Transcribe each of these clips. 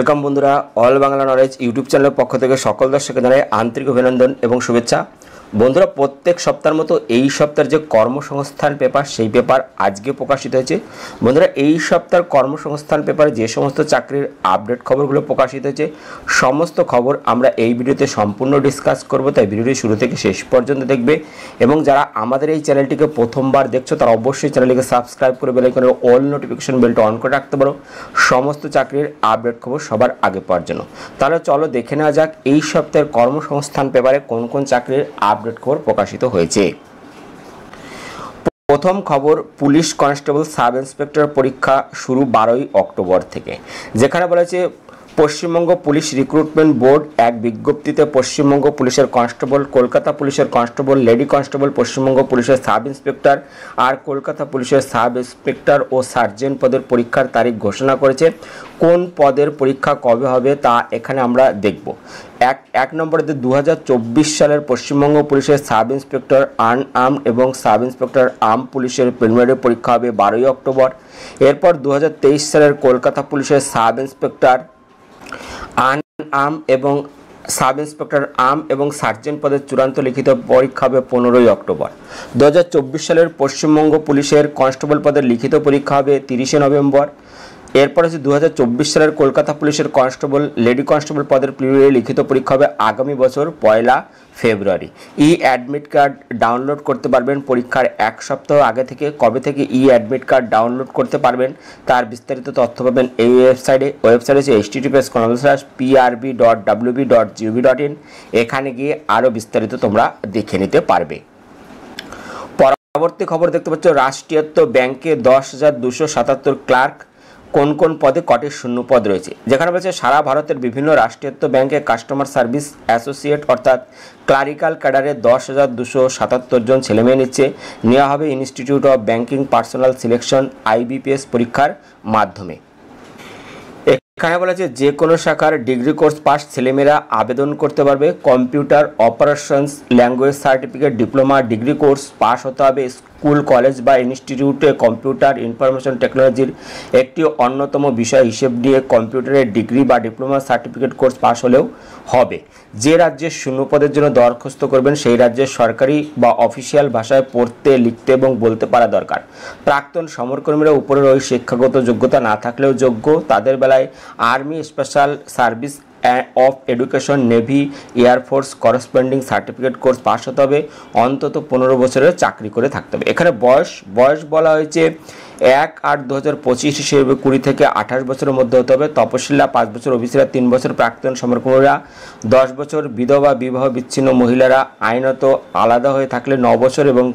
Welcome বন্ধুরা, all Bangla knowledge YouTube চ্যানেলের পক্ষ থেকে সকল দর্শককে জানাই আন্তরিক অভিনন্দন এবং শুভেচ্ছা। বন্ধুরা, প্রত্যেক সপ্তাহের মতো এই সপ্তাহের যে কর্মসংস্থান পেপার সেই পেপার আজকে প্রকাশিত হয়েছে। বন্ধুরা, এই সপ্তাহের কর্মসংস্থান পেপারে যে সমস্ত চাকরির আপডেট খবরগুলো প্রকাশিত হয়েছে সমস্ত খবর আমরা এই ভিডিওতে সম্পূর্ণ ডিসকাস করব, তাই ভিডিওটি শুরু থেকে শেষ পর্যন্ত দেখবে। এবং যারা আমাদের এই চ্যানেলটিকে প্রথমবার দেখছো তারা অবশ্যই চ্যানেলটিকে সাবস্ক্রাইব করে বেল আইকনের অল নোটিফিকেশন বেলটা অন করে রাখতে পারো সমস্ত চাকরির আপডেট খবর সবার আগে পাওয়ার জন্য। তাহলে চলো দেখে নেওয়া যাক এই সপ্তাহের কর্মসংস্থান পেপারে কোন কোন চাকরির আপডেট খবর প্রকাশিত হয়েছে। প্রথম খবর, পুলিশ কনস্টেবল সাব ইন্সপেক্টর পরীক্ষা শুরু 12ই অক্টোবর থেকে, যেখানে বলা হয়েছে পশ্চিমবঙ্গ পুলিশ রিক্রুটমেন্ট বোর্ড এক বিজ্ঞপ্তিতে পশ্চিমবঙ্গ পুলিশের কনস্টেবল, কলকাতা পুলিশের কনস্টেবল, লেডি কনস্টেবল, পশ্চিমবঙ্গ পুলিশের সাব ইন্সপেক্টর আর কলকাতা পুলিশের সাব ইন্সপেক্টর ও সার্জেন্ট পদের পরীক্ষার তারিখ ঘোষণা করেছে। কোন পদের পরীক্ষা কবে হবে তা এখানে আমরা দেখব। এক নম্বরে 2024 সালের পশ্চিমবঙ্গ পুলিশের সাব ইন্সপেক্টর আনআর্মড এবং সাব ইন্সপেক্টর আর্ম পুলিশের প্রিলিমিনারি পরীক্ষা হবে 12ই অক্টোবর। এরপর 2023 সালের কলকাতা পুলিশের সাব ইন্সপেক্টর আনআর্মড এবং সাব ইন্সপেক্টর আর্ম এবং সার্জেন্ট পদের চূড়ান্ত লিখিত পরীক্ষা হবে 15ই অক্টোবর। 2024 সালের পশ্চিমবঙ্গ পুলিশের কনস্টেবল পদের লিখিত পরীক্ষা হবে 30শে নভেম্বর। এরপর হচ্ছে 2024 সালের কলকাতা পুলিশের কনস্টেবল, লেডি কনস্টেবল পদের প্রিলিমিনারি লিখিত পরীক্ষা হবে আগামী বছর 1 ফেব্রুয়ারি। অ্যাডমিট কার্ড ডাউনলোড করতে পারবেন পরীক্ষার এক সপ্তাহ আগে থেকে। কবে থেকে অ্যাডমিট কার্ড ডাউনলোড করতে পারবেন তার বিস্তারিত তথ্য পাবেন এই ওয়েবসাইটে হচ্ছে https://prb.wb.gov.in। এখানে গিয়ে আরও বিস্তারিত তোমরা দেখে নিতে পারবে। পরবর্তী খবর দেখতে পাচ্ছ, রাষ্ট্রায়ত্ত ব্যাংকে 10,277 ক্লার্ক, কোন কোন পদে কটি শূন্য পদ রয়েছে, যেখানে বলছে সারা ভারতের বিভিন্ন রাষ্ট্রায়ত্ত ব্যাংকে কাস্টমার সার্ভিস অ্যাসোসিয়েট অর্থাৎ ক্লারিক্যাল ক্যাডারে 10,277 জন ছেলেমেয়ে নেওয়া হবে institute of banking personal selection IBPS পরীক্ষার মাধ্যমে। এখানে বলা আছে যে কোনো শাখার ডিগ্রি কোর্স পাস ছেলেমেয়েরা আবেদন করতে পারবে। Computer operations language certificate diploma degree course pass হতে হবে। স্কুল, কলেজ বা ইনস্টিটিউটে কম্পিউটার ইনফরমেশন টেকনোলজির একটি অন্যতম বিষয় হিসেব দিয়ে কম্পিউটারের ডিগ্রি বা ডিপ্লোমা সার্টিফিকেট কোর্স পাস হলেও হবে। যে রাজ্যের শূন্যপদের জন্য দরখাস্ত করবেন সেই রাজ্যের সরকারি বা অফিসিয়াল ভাষায় পড়তে, লিখতে এবং বলতে পারা দরকার। প্রাক্তন সমরকর্মীরা উপরের ওই শিক্ষাগত যোগ্যতা না থাকলেও যোগ্য। তাদের বেলায় army special service of education, navy, air force corresponding certificate course pass হতে হবে। অন্তত 15 বছরের চাকরি করে থাকতে হবে। এখানে বয়স বলা হয়েছে 1/8/2025 হিসেবে 20 থেকে 28 বছরের মধ্যে হতে হবে। তপশিলা 5 বছর, ওবিসিরা 3 বছর, প্রাক্তন সমরকর্মীরা 10 বছর, বিধবা বিবাহ বিচ্ছিন্ন মহিলারা আইনত আলাদা হয়ে থাকলে 9 বছর এবং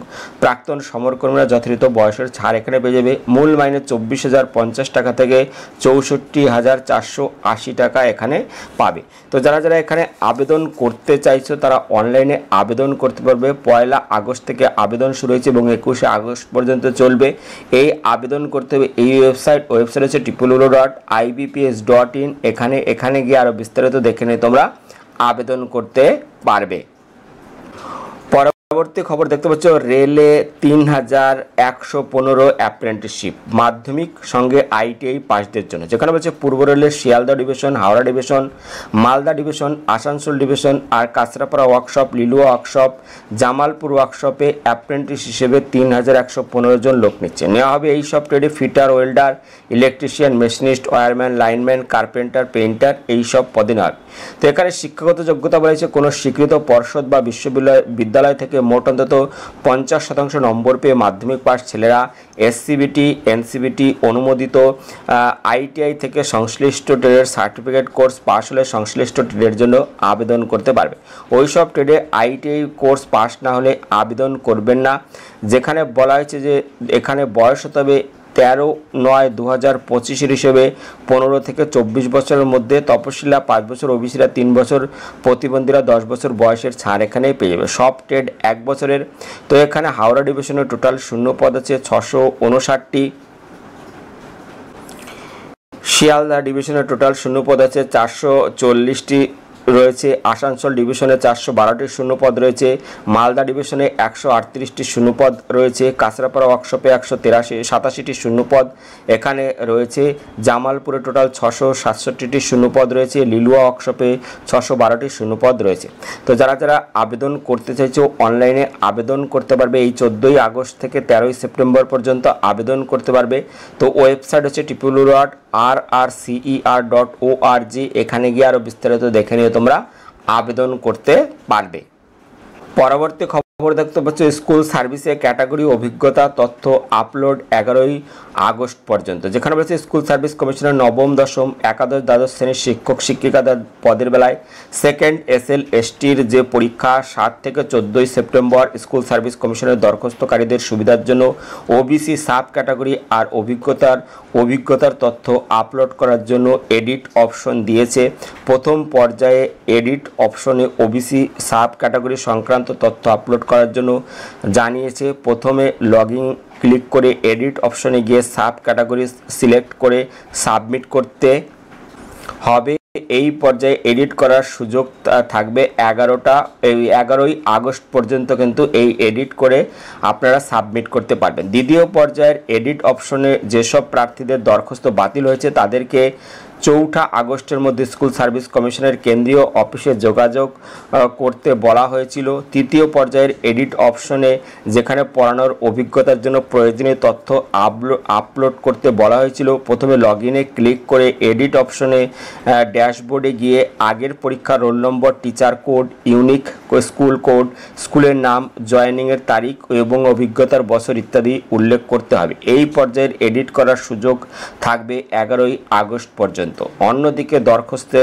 প্রাক্তন সমরকর্মীরা যথাযথ বয়সের ছাড় এখানে পেয়ে যাবে। মূল মাইনে 24,050 টাকা থেকে 64,480 টাকা এখানে পাবে। তো যারা এখানে আবেদন করতে চাইছো তারা অনলাইনে আবেদন করতে পারবে। 1 আগস্ট থেকে আবেদন শুরু হয়েছে এবং 21 আগস্ট পর্যন্ত চলবে। এই আবেদন করতে হবে এই ওয়েবসাইট হচ্ছে www.ibps.in। এখানে গিয়ে আরও বিস্তারিত দেখে নিয়ে তোমরা আবেদন করতে পারবে। পরবর্তী খবর দেখতে পাচ্ছ, রেলে 3,115 অ্যাপ্রেন্টিসশিপ মাধ্যমিক সঙ্গে ITI পাসদের জন্য, যেখানে বলছে পূর্ব রেলের Sealdah division, Howrah division, Malda division, Asansol division আর কাঁচরাপাড়া ওয়ার্কশপ, লিলুয়া ওয়ার্কশপ, জামালপুর ওয়ার্কশপে অ্যাপ্রেন্টিস হিসেবে 3,115 জন লোক নেওয়া হবে। এই সব ট্রেডে fitter, welder, electrician, machinist, wireman, lineman, carpenter, painter এই সব পদে নেওয়া হবে। তো এখানে শিক্ষাগত যোগ্যতা বলেছে কোনো স্বীকৃত পর্ষদ বা বিশ্ববিদ্যালয় থেকে মোট অন্তত 50% নম্বর পেয়ে মাধ্যমিক পাস ছেলেরা SCBT NCBT অনুমোদিত ITI থেকে সংশ্লিষ্ট ট্রেডের সার্টিফিকেট কোর্স পাস হলে সংশ্লিষ্ট ট্রেডের জন্য আবেদন করতে পারবে। ওই সব ট্রেডে ITI কোর্স পাস না হলে আবেদন করবেন না। যেখানে বলা হয়েছে যে এখানে বয়স হতে হবে 13/9/2025 হিসেবে 15 থেকে 24 বছরের মধ্যে। তপশিলা 5 বছর, ওবিসিরা 3 বছর, প্রতিবন্ধীরা 10 বছর বয়সের ছাড় এখানেই পেয়ে যাবে। সব ট্রেড 1 বছরের। তো এখানে হাওড়া ডিভিশনের টোটাল শূন্য পদ আছে 659টি, শিয়ালদা ডিভিশনের টোটাল শূন্য পদ আছে 440টি রয়েছে, আসানসোল ডিভিশনে 412টি শূন্যপদ রয়েছে, মালদা ডিভিশনে 138টি শূন্যপদ রয়েছে, কাঁচরাপাড়া ওয়ার্কশপে 187টি শূন্যপদ এখানে রয়েছে, জামালপুরে টোটাল 667টি শূন্যপদ রয়েছে, লিলুয়া ওয়ার্কশপে 612টি শূন্যপদ রয়েছে। তো যারা যারা আবেদন করতে চাইছো অনলাইনে আবেদন করতে পারবে, এই 14ই আগস্ট থেকে 13ই সেপ্টেম্বর পর্যন্ত আবেদন করতে পারবে। তো ওয়েবসাইট হচ্ছে www.rrcer.org, এখানে গিয়ে আরও বিস্তারিত দেখে নিয়ে তোমরা আবেদন করতে পারবে। পরবর্তী খবর দেখতে পাচ্ছ, স্কুল সার্ভিসে ক্যাটাগরি অভিজ্ঞতা তথ্য আপলোড 11ই আগস্ট পর্যন্ত, যেখানে বলেছে স্কুল সার্ভিস কমিশনের নবম, দশম, একাদশ, দ্বাদশ শ্রেণীর শিক্ষক শিক্ষিকাদের পদের বেলায় সেকেন্ড SL/STর যে পরীক্ষা 7 থেকে 14ই সেপ্টেম্বর স্কুল সার্ভিস কমিশনের দরখাস্তকারীদের সুবিধার জন্য OBC সাব ক্যাটাগরি আর অভিজ্ঞতার তথ্য আপলোড করার জন্য এডিট অপশন দিয়েছে। প্রথম পর্যায়ে এডিট অপশনে OBC সাব ক্যাটাগরি সংক্রান্ত তথ্য আপলোড করার জন্য জানিয়েছে। প্রথমে লগইন ক্লিক করে এডিট অপশনে গিয়ে সাব ক্যাটাগরি সিলেক্ট করে সাবমিট করতে হবে। এই পর্যায়ে এডিট করার সুযোগ থাকবে 11ই আগস্ট পর্যন্ত, কিন্তু এই এডিট করে আপনারা সাবমিট করতে পারবেন। দ্বিতীয় পর্যায়ের এডিট অপশনে যেসব প্রার্থীদের দরখাস্ত বাতিল হয়েছে তাদেরকে 4 আগস্টের মধ্যে স্কুল সার্ভিস কমিশনের কেন্দ্রীয় অফিসে যোগাযোগ করতে বলা হয়েছিল। তৃতীয় পর্যায়ের এডিট অপশনে যেখানে পড়ানোর অভিজ্ঞতার জন্য প্রয়োজনীয় তথ্য আপলোড করতে বলা হয়েছিল, প্রথমে লগইনে ক্লিক করে এডিট অপশনে ড্যাশবোর্ডে গিয়ে আগের পরীক্ষার roll number, teacher code, unique school code, স্কুলের নাম, জয়েনিংয়ের তারিখ এবং অভিজ্ঞতার বছর ইত্যাদি উল্লেখ করতে হবে। এই পর্যায়ের এডিট করার সুযোগ থাকবে 11ই আগস্ট পর্যন্ত। অন্যদিকে দরখাস্তে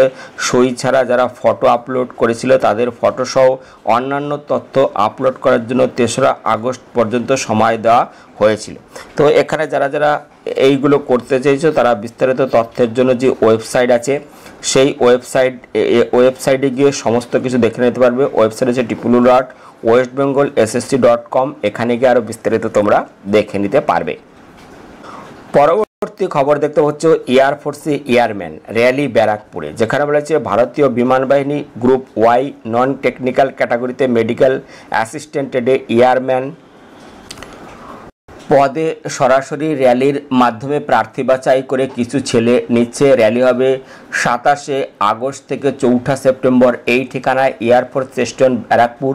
সই ছাড়া যারা ফটো আপলোড করেছিল তাদের ফটো সহ অন্যান্য তথ্য আপলোড করার জন্য 3রা আগস্ট পর্যন্ত সময় দেওয়া হয়েছিল। তো এখানে যারা যারা এইগুলো করতে চাইছো তারা বিস্তারিত তথ্যের জন্য যে ওয়েবসাইট আছে সেই ওয়েবসাইটে গিয়ে সমস্ত কিছু দেখে নিতে পারবে। ওয়েবসাইট হচ্ছে www.westbengalssc.com, এখানে গিয়ে আরও বিস্তারিত তোমরা দেখে নিতে পারবে। পরবর্তী খবর দেখতে পাচ্ছ, এয়ারফোর্সে এয়ারম্যান র্যালি ব্যারাকপুরে, যেখানে বলেছে ভারতীয় বিমান বাহিনী গ্রুপ ওয়াই নন টেকনিক্যাল ক্যাটাগরিতে মেডিকেল অ্যাসিস্ট্যান্টে এয়ারম্যান পদে সরাসরি র্যালির মাধ্যমে প্রার্থী বাছাই করে কিছু ছেলে নিচ্ছে। র্যালি হবে 27 আগস্ট থেকে 4 সেপ্টেম্বর। এই ঠিকানায় এয়ারফোর্স স্টেশন ব্যারাকপুর,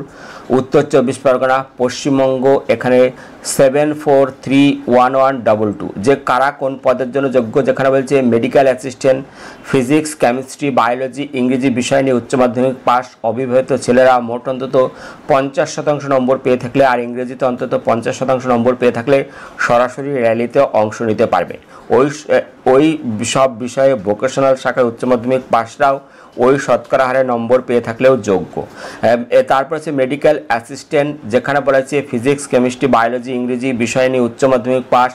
উত্তর 24 পরগনা, পশ্চিমবঙ্গ। এখানে 74311222। যে কারা কোন পদের জন্য যোগ্য, যেখানে বলছে medical assistant, physics, chemistry, biology, ইংরেজি বিষয় নিয়ে উচ্চ মাধ্যমিক পাস, অবিবাহিত ছেলেরা মোট অন্তত 50% নম্বর পেয়ে থাকলে আর ইংরেজিতে অন্তত 50% নম্বর পেয়ে থাকলে সরাসরি র্যালিতে অংশ নিতে পারবে। ওই সব বিষয়ে ভোকেশনাল শাখায় উচ্চ মাধ্যমিক পাসরাও ওই শতকরা হারে নম্বর পেয়ে থাকলেও যোগ্য। তারপর আছে মেডিকেল অ্যাসিস্ট্যান্ট, যেখানে বলা হচ্ছে ফিজিক্স, কেমিস্ট্রি, বায়োলজি, ইংরেজি বিষয় নিয়ে উচ্চ মাধ্যমিক পাস,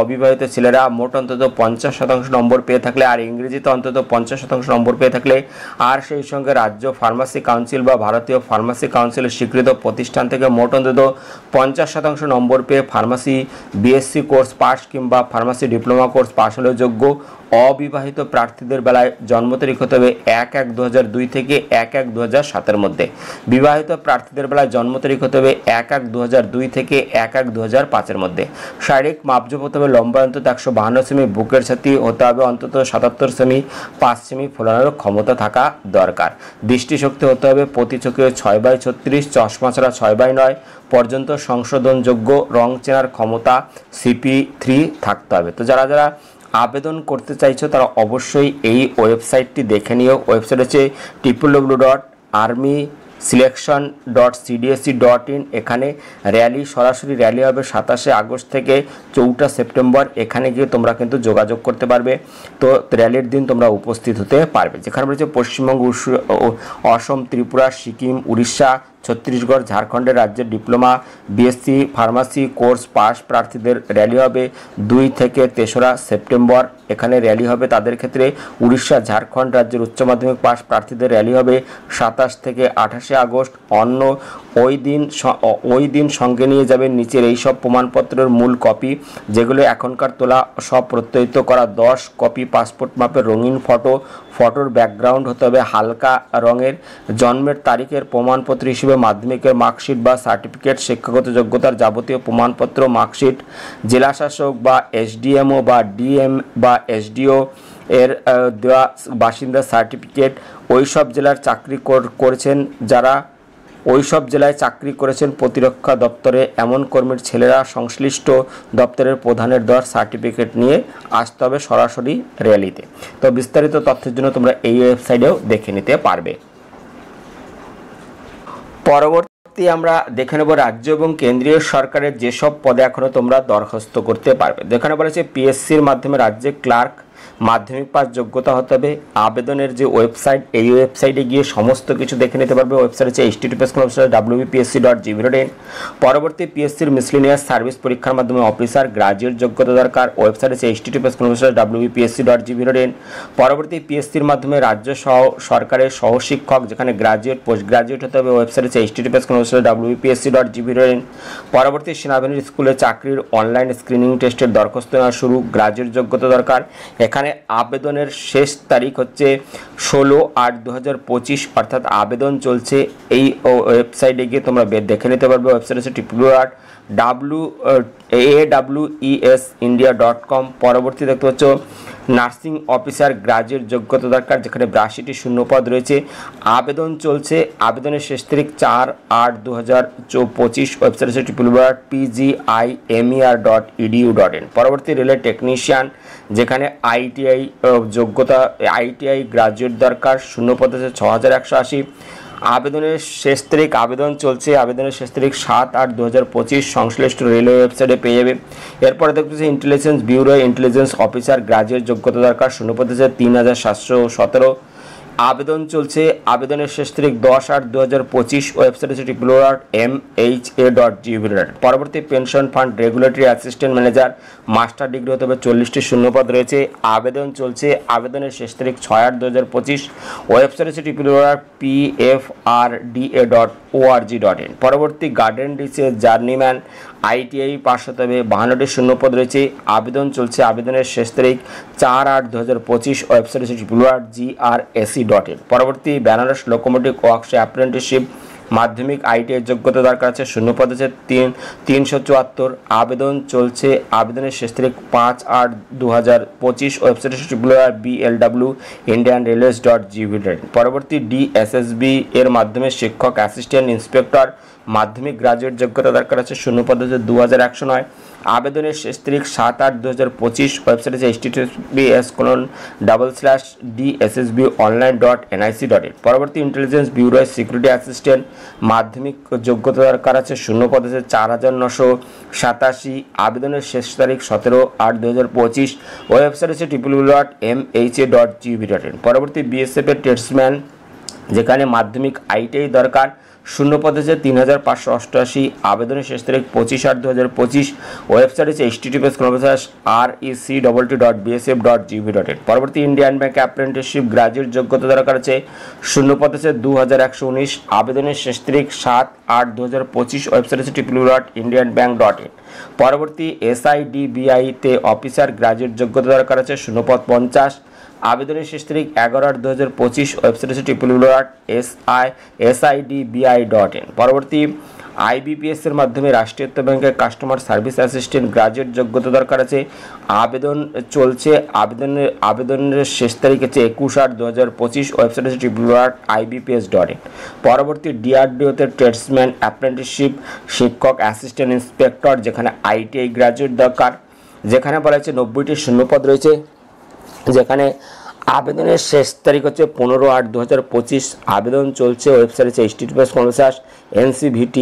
অবিবাহিত ছেলেরা মোট অন্তত 50% নম্বর পেয়ে থাকলে আর ইংরেজিতে অন্তত 50% নম্বর পেয়ে থাকলে আর সেই সঙ্গে রাজ্য ফার্মাসি কাউন্সিল বা ভারতীয় ফার্মাসি কাউন্সিলের স্বীকৃত প্রতিষ্ঠান থেকে মোট অন্তত 50% নম্বর পেয়ে ফার্মাসি BSc কোর্স পাস কিংবা ফার্মাসি ডিপ্লোমা কোর্স পাস হলেও যোগ্য। অবিবাহিত প্রার্থীদের বেলায় জন্ম তারিখ হতে হবে 1/1/2002 থেকে 1/1/2007 মধ্যে। বিবাহিত প্রার্থীদের বেলায় জন্ম তারিখ হতে হবে 1/1/2002 থেকে 1/1/2005 মধ্যে। শারীরিক মাপজোপ হতে হবে লম্বা অন্তত 152 সেমি, বুকের ছাতি হতে হবে অন্তত 77 সেমি, 5 সেমি ফোলানোর ক্ষমতা থাকা দরকার। দৃষ্টিশক্তি হতে হবে প্রতি চোখে 6/36, চশমা ছাড়া 6/9 পর্যন্ত সংশোধনযোগ্য। রং চেনার ক্ষমতা CP3 থাকতে হবে। তো যারা যারা আবেদন করতে চাইছো তারা অবশ্যই এই ওয়েবসাইটটি দেখে নিও। ওয়েবসাইট হচ্ছে www.armyselection.cdsc.in। এখানে সরাসরি র্যালি হবে 27 আগস্ট থেকে 4 সেপ্টেম্বর। এখানে গিয়ে তোমরা কিন্তু যোগাযোগ করতে পারবে। তো র্যালির দিন তোমরা উপস্থিত হতে পারবে, যেখানে রয়েছে পশ্চিমবঙ্গ, অসম, ত্রিপুরা, সিকিম, উড়িষ্যা, ছত্তিশগড় ঝাড়খণ্ডের রাজ্যের diploma BSc pharmacy course pass প্রার্থীদের র্যালি হবে 2 থেকে 3রা সেপ্টেম্বর, এখানে র্যালি হবে তাদের ক্ষেত্রে। উড়িষ্যা ঝাড়খণ্ড রাজ্যের উচ্চ মাধ্যমিক পাস প্রার্থীদের র্যালি হবে 27 থেকে 28 আগস্ট। ওই দিন সঙ্গে নিয়ে যাবেন নিচের এই সব প্রমাণপত্রের মূল কপি, যেগুলো এখনকার তোলা সব প্রত্যয়িত করা 10 কপি পাসপোর্ট মাপের রঙিন ফটোর ব্যাকগ্রাউন্ড হতে হবে হালকা রঙের। জন্মের তারিখের প্রমাণপত্র হিসেবে মাধ্যমিকের মার্কশিট বা সার্টিফিকেট, শিক্ষাগত যোগ্যতার যাবতীয় প্রমাণপত্র, মার্কশিট, জেলাশাসক বা এসডিএমও বা ডিএম বা এসডিও এর দেওয়া বাসিন্দার সার্টিফিকেট, ওইসব জেলার চাকরি করেছেন যারা ওইসব জেলায় চাকরি করেছেন প্রতিরক্ষা দপ্তরে এমন কর্মীর ছেলেরা সংশ্লিষ্ট দপ্তরের প্রধানের দেওয়ার সার্টিফিকেট নিয়ে আসতে হবে সরাসরি র্যালিতে। তো বিস্তারিত তথ্যের জন্য তোমরা এই ওয়েবসাইটেও দেখে নিতে পারবে। পরবর্তী আমরা দেখে নেব রাজ্য এবং কেন্দ্রীয় সরকারের যেসব পদে এখনও তোমরা দরখাস্ত করতে পারবে। যেখানে বলেছে পিএসসির মাধ্যমে রাজ্যে ক্লার্ক, মাধ্যমিক পাস যোগ্যতা হতে হবে। আবেদনের যে ওয়েবসাইট, এই ওয়েবসাইটে গিয়ে সমস্ত কিছু দেখে নিতে পারবে। ওয়েবসাইট হচ্ছে https://wbpsc.gov.in। পরবর্তী পিএসসির মিসলিনিয়াস সার্ভিস পরীক্ষার মাধ্যমে অফিসার গ্রাজুয়েট যোগ্যতা দরকার। ওয়েবসাইট হচ্ছে https://wbpsc.gov.in। পরবর্তী পিএসসির মাধ্যমে রাজ্য সরকারের সহশিক্ষক, যেখানে গ্রাজুয়েট পোস্ট গ্রাজুয়েট হতে হবে। ওয়েবসাইট হচ্ছে https://wbpsc.gov.in। পরবর্তী সেনাবাহিনীর স্কুলে চাকরির অনলাইন স্ক্রিনিং টেস্টের দরখাস্ত নেওয়া শুরু, গ্রাজুয়েট যোগ্যতা দরকার। এখানে আবেদনের শেষ তারিখ হচ্ছে 16/8/2025, অর্থাৎ আবেদন চলছে। এই ওয়েবসাইটে গিয়ে তোমরা দেখে নিতে পারবে। ওয়েবসাইট হচ্ছে www.awesindia.com। পরবর্তী দেখতে পাচ্ছ নার্সিং অফিসার গ্রাজুয়েট যোগ্যতা দরকার, যেখানে 82টি শূন্যপদ রয়েছে। আবেদন চলছে, আবেদনের শেষ তারিখ 4/8/2025। ওয়েবসাইট হচ্ছে www.pgimer.edu.in। পরবর্তী রেলের টেকনিশিয়ান, যেখানে আইটিআই গ্রাজুয়েট দরকার, শূন্যপদ হচ্ছে 6180। আবেদনের শেষ তারিখ, আবেদন চলছে, আবেদনের শেষ তারিখ 7/8/2025। সংশ্লিষ্ট রেলওয়ে ওয়েবসাইটে পেয়ে যাবে। এরপরে দেখতেছি intelligence bureau intelligence officer graduate যোগ্যতা দরকার, শূন্যপদ হচ্ছে 3717। আবেদন চলছে, আবেদনের শেষ তারিখ 10/8/2025। ওয়েবসাইট হচ্ছে www.mha.gov.in। পরবর্তী pension fund regulatory assistant manager, master degree হতে হবে, 40টি শূন্যপদ রয়েছে। আবেদন চলছে, আবেদনের শেষ তারিখ 6/8/2025। ওয়েবসাইট হচ্ছে www.pfrda.org.in। পরবর্তী গার্ডেন ডিসের জার্নিম্যান, আইটিআই পাস হতে হবে, 52টি শূন্যপদ রয়েছে। আবেদন চলছে, আবেদনের শেষ তারিখ 4/8/2025। ওয়েবসাইট হচ্ছে www.grse.in। পরবর্তী বেনারস লোকোমোটিভ ওয়ার্কস অ্যাপ্রেন্টিসশিপ, মাধ্যমিক আইটিআই যোগ্যতা দরকার আছে, শূন্যপদ হচ্ছে 374। আবেদন চলছে, আবেদনের শেষ তারিখ 5/8/2025। ওয়েবসাইট হচ্ছে www.blw.indianrailways.gov.in। পরবর্তী ডিএসএসবি এর মাধ্যমে শিক্ষক অ্যাসিস্ট্যান্ট ইন্সপেক্টর, মাধ্যমিক গ্রাজুয়েট যোগ্যতা দরকার আছে, শূন্যপদ হচ্ছে 2109। আবেদনের শেষ তারিখ 7/8/2025। ওয়েবসাইট হচ্ছে https://dssbonline.nic.in। পরবর্তী ইন্টেলিজেন্স ব্যুরো সিকিউরিটি অ্যাসিস্ট্যান্ট, মাধ্যমিক যোগ্যতা দরকার আছে, শূন্যপদ হচ্ছে 4987। আবেদনের শেষ তারিখ 17/8/2025। ওয়েবসাইট হচ্ছে www.mha.gov.in। পরবর্তী বিএসএফ এর ট্রেডসম্যান, যেখানে মাধ্যমিক আইটিআই দরকার, শূন্যপদ হচ্ছে 3588। আবেদনের শেষ তারিখ 25/8/2025। ওয়েবসাইট হচ্ছে https://rec.bsf.gov.in। পরবর্তী ইন্ডিয়ান ব্যাংক অ্যাপ্রেন্টিসশিপ গ্রাজুয়েট যোগ্যতা দরকার আছে, শূন্যপদ হচ্ছে 2119। আবেদনের শেষ তারিখ 7/8/2025। ওয়েবসাইট হচ্ছে www.indianbank.in। পরবর্তী এসআইডিবিআইতে অফিসার গ্রাজুয়েট যোগ্যতা দরকার আছে, শূন্যপদ 50। আবেদনের শেষ তারিখ 11/8/2025। ওয়েবসাইট হচ্ছে www.sidbi.in। পরবর্তী আইবিপিএস এর মাধ্যমে রাষ্ট্রায়ত্ত ব্যাংকের কাস্টমার সার্ভিস অ্যাসিস্ট্যান্ট গ্রাজুয়েট যোগ্যতা দরকার আছে। আবেদন চলছে, আবেদনের শেষ তারিখ হচ্ছে 21/8/2025। ওয়েবসাইট হচ্ছে www.ibps.in। পরবর্তী ডিআরডিওতে ট্রেডসম্যান অ্যাপ্রেন্টিসশিপ শিক্ষক অ্যাসিস্ট্যান্ট ইন্সপেক্টর, যেখানে আইটিআই গ্রাজুয়েট দরকার, যেখানে বলা হচ্ছে 90টি শূন্যপদ রয়েছে। যেখানে আবেদনের শেষ তারিখ হচ্ছে 15/8/2025। আবেদন চলছে, ওয়েবসাইট হচ্ছে https://ncvt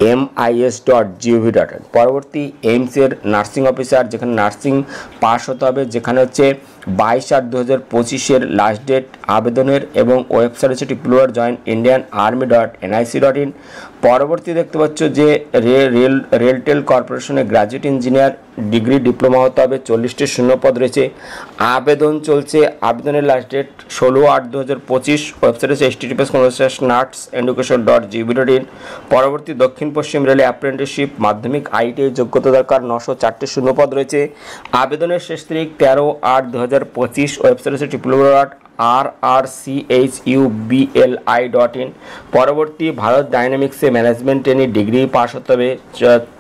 mis.gov.in। পরবর্তী এইমসের নার্সিং অফিসার, যেখানে নার্সিং পাস হতে হবে, যেখানে হচ্ছে 22/8/2025 লাস্ট ডেট আবেদনের, এবং ওয়েবসাইট হচ্ছে www.indianarmy.nic.in। পরবর্তী দেখতে পাচ্ছ যে রেলটেল কর্পোরেশনে গ্র্যাজুয়েট ইঞ্জিনিয়ার ডিগ্রি ডিপ্লোমা হতে হবে, 40টি শূন্যপদ রয়েছে, আবেদন চলছে। আবেদনের লাস্ট ডেট 16/8/2025। ওয়েবসাইট হচ্ছে https://nurseeducation.gov.in। পরবর্তী দক্ষিণ পশ্চিম রেলে অ্যাপ্রেন্টিসশিপ মাধ্যমিক ITI যোগ্যতা দরকার, 904টি শূন্যপদ রয়েছে, আবেদনের শেষ তারিখ 13/8/2025। ওয়েবসাইট হচ্ছে www.rrchubli.in। পরবর্তী ভারত ডাইনামিক্সে ম্যানেজমেন্ট ট্রেনিং ডিগ্রি পাস হতে হবে,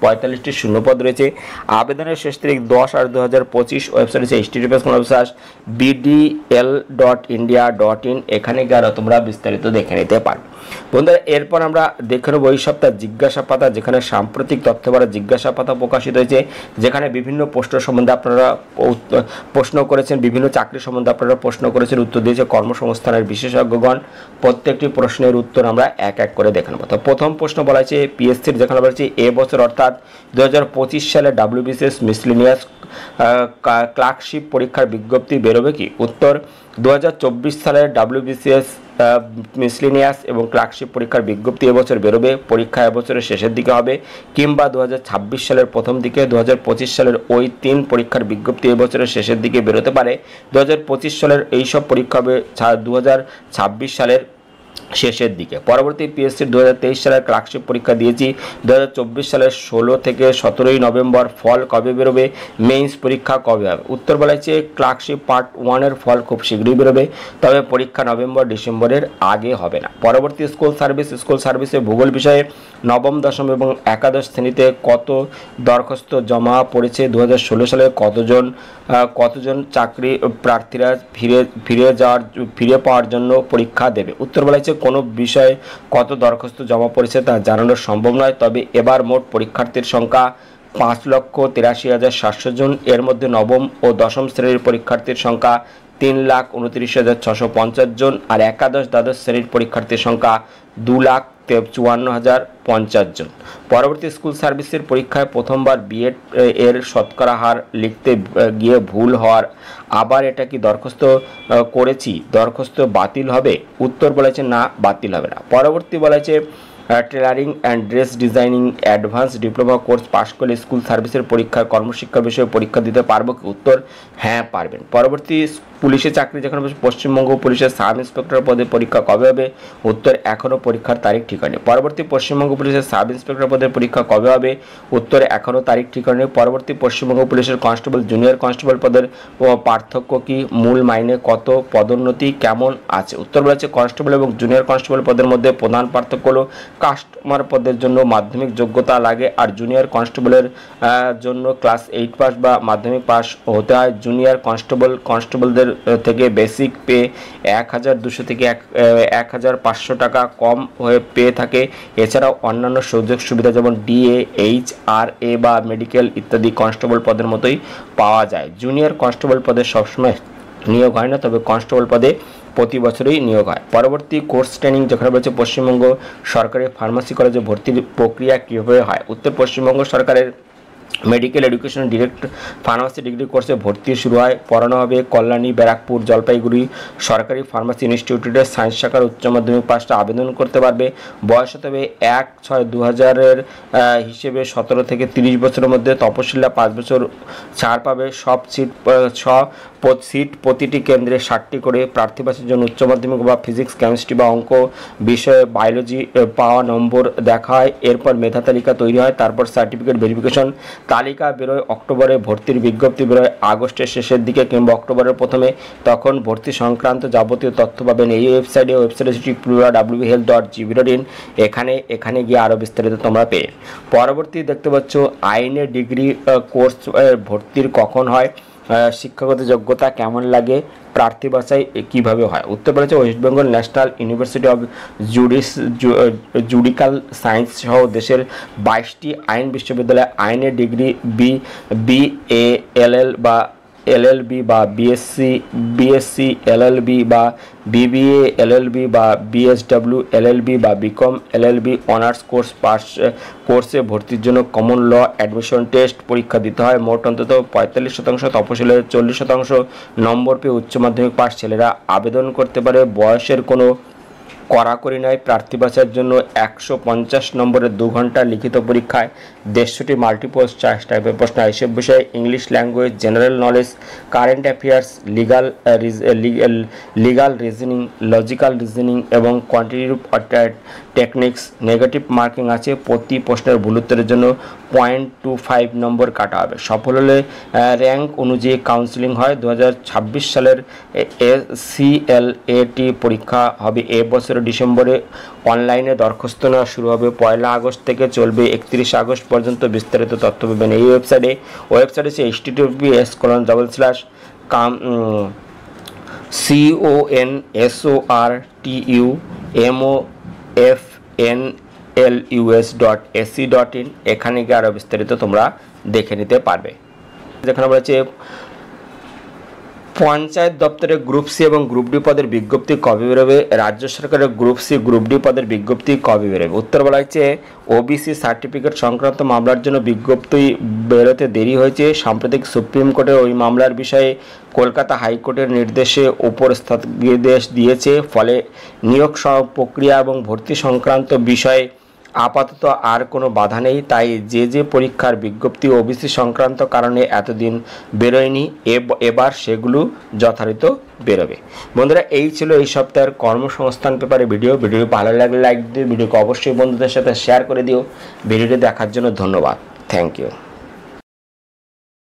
45টি শূন্যপদ রয়েছে, আবেদনের শেষ তারিখ 10/8/2025। ওয়েবসাইট হচ্ছে https://bdl.india.in। এখানে গিয়ে তোমরা বিস্তারিত দেখে নিতে পারো। বন্ধুরা, এরপর আমরা দেখে নেব এই সপ্তাহ জিজ্ঞাসা পাতা, যেখানে সাম্প্রতিক তথ্য ভরা জিজ্ঞাসা পাতা প্রকাশিত হয়েছে, যেখানে বিভিন্ন প্রশ্ন সম্বন্ধে আপনারা প্রশ্ন করেছেন, বিভিন্ন চাকরি সম্বন্ধে আপনারা প্রশ্ন করেছেন, উত্তর দিয়েছে কর্মসংস্থানের বিশেষজ্ঞগণ। প্রত্যেকটি প্রশ্নের উত্তর আমরা এক এক করে দেখে নেব। তো প্রথম প্রশ্ন বলা হয়েছে পিএসসির, যেখানে বলা হয়েছে এবছর অর্থাৎ 2025 সালে WBCS মিসলেনিয়াস ক্লার্কশিপ পরীক্ষার বিজ্ঞপ্তি বেরোবে কি? উত্তর, 2024 সালের WBCS মিসলেনিয়াস এবং ক্লার্কশিপ পরীক্ষার বিজ্ঞপ্তি এবছর বেরোবে। পরীক্ষা এবছরের শেষের দিকে হবে, কিংবা 2026 সালের প্রথম দিকে। 2025 সালের ওই 3 পরীক্ষার বিজ্ঞপ্তি এবছরের শেষের দিকে বেরোতে পারে। 2025 সালের এইসব পরীক্ষা হবে 2026 সালের শেষের দিকে। পরবর্তী পিএসসির 2023 সালের ক্লার্কশিপ পরীক্ষা দিয়েছি, 2024 সালের 16 থেকে 17 নভেম্বর। ফল কবে বেরোবে? মেইনস পরীক্ষা কবে হবে? উত্তর বলা হয়েছে ক্লার্কশিপ পার্ট 1 এর ফল খুব শীঘ্রই বেরোবে, তবে পরীক্ষা নভেম্বর ডিসেম্বরের আগে হবে না। পরবর্তী স্কুল সার্ভিসে ভূগোল বিষয়ে নবম, দশম এবং একাদশ শ্রেণীতে কত দরখাস্ত জমা পড়েছে? 2016 সালে কতজন চাকরি প্রার্থীরা ফিরে পাওয়ার জন্য পরীক্ষা দেবে? উত্তর বলা হয়েছে কোনো বিষয়ে কত দরখাস্ত জমা পড়েছে তা জানানো সম্ভব নয়, তবে এবার মোট পরীক্ষার্থীর সংখ্যা 5,83,700 জন। এর মধ্যে নবম ও দশম শ্রেণীর পরীক্ষার্থীর সংখ্যা 3,29,650 জন, আর একাদশ দ্বাদশ শ্রেণীর পরীক্ষার্থীর সংখ্যা 2,54,050 জন। পরবর্তী স্কুল সার্ভিসের পরীক্ষায় প্রথমবার বিএড এর শতকরা হার লিখতে গিয়ে ভুল হওয়ার, আবার এটা কি দরখাস্ত করেছি, দরখাস্ত বাতিল হবে? উত্তর বলেছে না, বাতিল হবে না। পরবর্তী বলেছে tailoring and dress designing advance diploma course পাশ করলে স্কুল সার্ভিসের পরীক্ষায় কর্মশিক্ষা বিষয়ে পরীক্ষা দিতে পারবো কি? উত্তর, হ্যাঁ পারবেন। পরবর্তী পুলিশের চাকরি, যেখানে পশ্চিমবঙ্গ পুলিশের সাব ইন্সপেক্টর পদে পরীক্ষা কবে হবে? উত্তর, এখনও পরীক্ষার তারিখ ঠিক হয়নি। পরবর্তী পশ্চিমবঙ্গ পুলিশের সাব ইন্সপেক্টর পদের পরীক্ষা কবে হবে? উত্তর, এখনও তারিখ ঠিক হয়নি। পরবর্তী পশ্চিমবঙ্গ পুলিশের কনস্টেবল, জুনিয়র কনস্টেবল পদের পার্থক্য কি? মূল মাইনে কত? পদোন্নতি কেমন আছে? উত্তর বলেছে কনস্টেবল এবং জুনিয়র কনস্টেবল পদের মধ্যে প্রধান পার্থক্য হলো কাস্টমার পদের জন্য মাধ্যমিক যোগ্যতা লাগে, আর জুনিয়র কনস্টেবলের জন্য ক্লাস 8 পাস বা মাধ্যমিক পাস হতে হয়। জুনিয়র কনস্টেবলদের থেকে বেসিক পে 1,200 থেকে 1,500 টাকা কম হয়ে পেয়ে থাকে। এছাড়াও অন্যান্য সুযোগ সুবিধা যেমন DA, HRA বা মেডিকেল ইত্যাদি কনস্টেবল পদের মতোই পাওয়া যায়। জুনিয়র কনস্টেবল পদে সবসময় নিয়োগ হয় না, তবে কনস্টেবল পদে প্রতি বছরই নিয়োগ হয়। পরবর্তী কোর্স ট্রেনিং, যেখানে বলেছে পশ্চিমবঙ্গ সরকারি ফার্মাসি কলেজে ভর্তির প্রক্রিয়া কীভাবে হয়? উত্তর, পশ্চিমবঙ্গ সরকারের medical education direct pharmacy degree কোর্সে ভর্তি শুরু হয়। পড়ানো হবে কল্যাণী, ব্যারাকপুর, জলপাইগুড়ি সরকারি ফার্মাসি ইনস্টিটিউটের সায়েন্স শাখার উচ্চ মাধ্যমিক পাশটা আবেদন করতে পারবে। বয়স হতে হবে 1/6/2000 হিসেবে 17 থেকে 30 বছরের মধ্যে। তপশিলা 5 বছর ছাড় পাবে। সব সিট প্রতিটি কেন্দ্রে 60টি করে। প্রার্থীবাসীর জন্য উচ্চ মাধ্যমিক বা ফিজিক্স, কেমিস্ট্রি বা অঙ্ক বিষয়ে বায়োলজি পাওয়া নম্বর দেখা হয়। এরপর মেধা তালিকা তৈরি হয়, তারপর সার্টিফিকেট ভেরিফিকেশন। তালিকা বেরোয় অক্টোবরে, ভর্তির বিজ্ঞপ্তি বেরোয় আগস্টের শেষের দিকে কিংবা অক্টোবরের প্রথমে। তখন ভর্তি সংক্রান্ত যাবতীয় তথ্য পাবেন এই ওয়েবসাইটে www.wheelth.gov.in। এখানে গিয়ে আরও বিস্তারিত তোমরা পেয়ে। পরবর্তী দেখতে পাচ্ছ আইনে ডিগ্রি কোর্স ভর্তির কখন হয়, শিক্ষাগত যোগ্যতা কেমন লাগে, প্রার্থী বাছাই কিভাবে হয়? উত্তর বলেছে West Bengal national university of judicial science সহ দেশের 22টি আইন বিশ্ববিদ্যালয়ে আইনের ডিগ্রি BA, LL বা এলএলবি বা বিএসসি এলএলবি বা বিবিএ এলএলবি বা বিএসডব্লিউ এলএলবি বা বিকম এলএলবি অনার্স কোর্সে ভর্তির জন্য কমন ল অ্যাডমিশন টেস্ট পরীক্ষা দিতে হয়। মোট অন্তত 45% তপশিলের 40% নম্বর পেয়ে উচ্চ মাধ্যমিক পাস ছেলেরা আবেদন করতে পারে। বয়সের কোনো কড়াকড়ি নয়। প্রার্থী বাছাইয়ের জন্য 150 নম্বরের 2 ঘন্টা লিখিত পরীক্ষায় 150টি মাল্টিপোস্ট চয়েস টাইপের প্রশ্ন। এসব বিষয়ে English language, general knowledge, current affairs, legal reasoning, logical reasoning এবং কোয়ান্টিটেটিভ টেকনিক্স। নেগেটিভ মার্কিং আছে। প্রতি প্রশ্নের ভুল উত্তরের জন্য 0.25 নম্বর কাটা হবে। সফল হলে র্যাঙ্ক অনুযায়ী কাউন্সিলিং হয়। 2026 সালের CLAT পরীক্ষা হবে এ বছরের ডিসেম্বরে। অনলাইনে দরখাস্ত নেওয়া শুরু হবে 1 আগস্ট থেকে, চলবে 31 আগস্ট পর্যন্ত। বিস্তারিত তথ্য পাবেন এই ওয়েবসাইটে হচ্ছে consortumofnlus.ac.in। এখানে গিয়ে আরও বিস্তারিত তোমরা দেখে নিতে পারবে। যেখানে বলেছে পঞ্চায়েত দপ্তরে গ্রুপ সি এবং গ্রুপ ডি পদের বিজ্ঞপ্তি কবে বেরোবে? রাজ্য সরকারের গ্রুপ সি গ্রুপ ডি পদের বিজ্ঞপ্তি কবে বেরোবে? উত্তর বলা হচ্ছে ওবিসি সার্টিফিকেট সংক্রান্ত মামলার জন্য বিজ্ঞপ্তি বেরোতে দেরি হয়েছে। সাম্প্রতিক সুপ্রিম কোর্টের ওই মামলার বিষয়ে কলকাতা হাইকোর্টের নির্দেশে উপর স্থগিতাদেশ দিয়েছে। ফলে নিয়োগ প্রক্রিয়া এবং ভর্তি সংক্রান্ত বিষয়ে আপাতত আর কোনো বাধা নেই। তাই যে পরীক্ষার বিজ্ঞপ্তি ওবিসি সংক্রান্ত কারণে এতদিন বেরোয়নি, এবার সেগুলো যথারীতি বেরোবে। বন্ধুরা, এই ছিল এই সপ্তাহের কর্মসংস্থান পেপারে ভিডিও ভালো লাগলে লাইক দিও, ভিডিওকে অবশ্যই বন্ধুদের সাথে শেয়ার করে দিও। ভিডিওটি দেখার জন্য ধন্যবাদ। Thank you.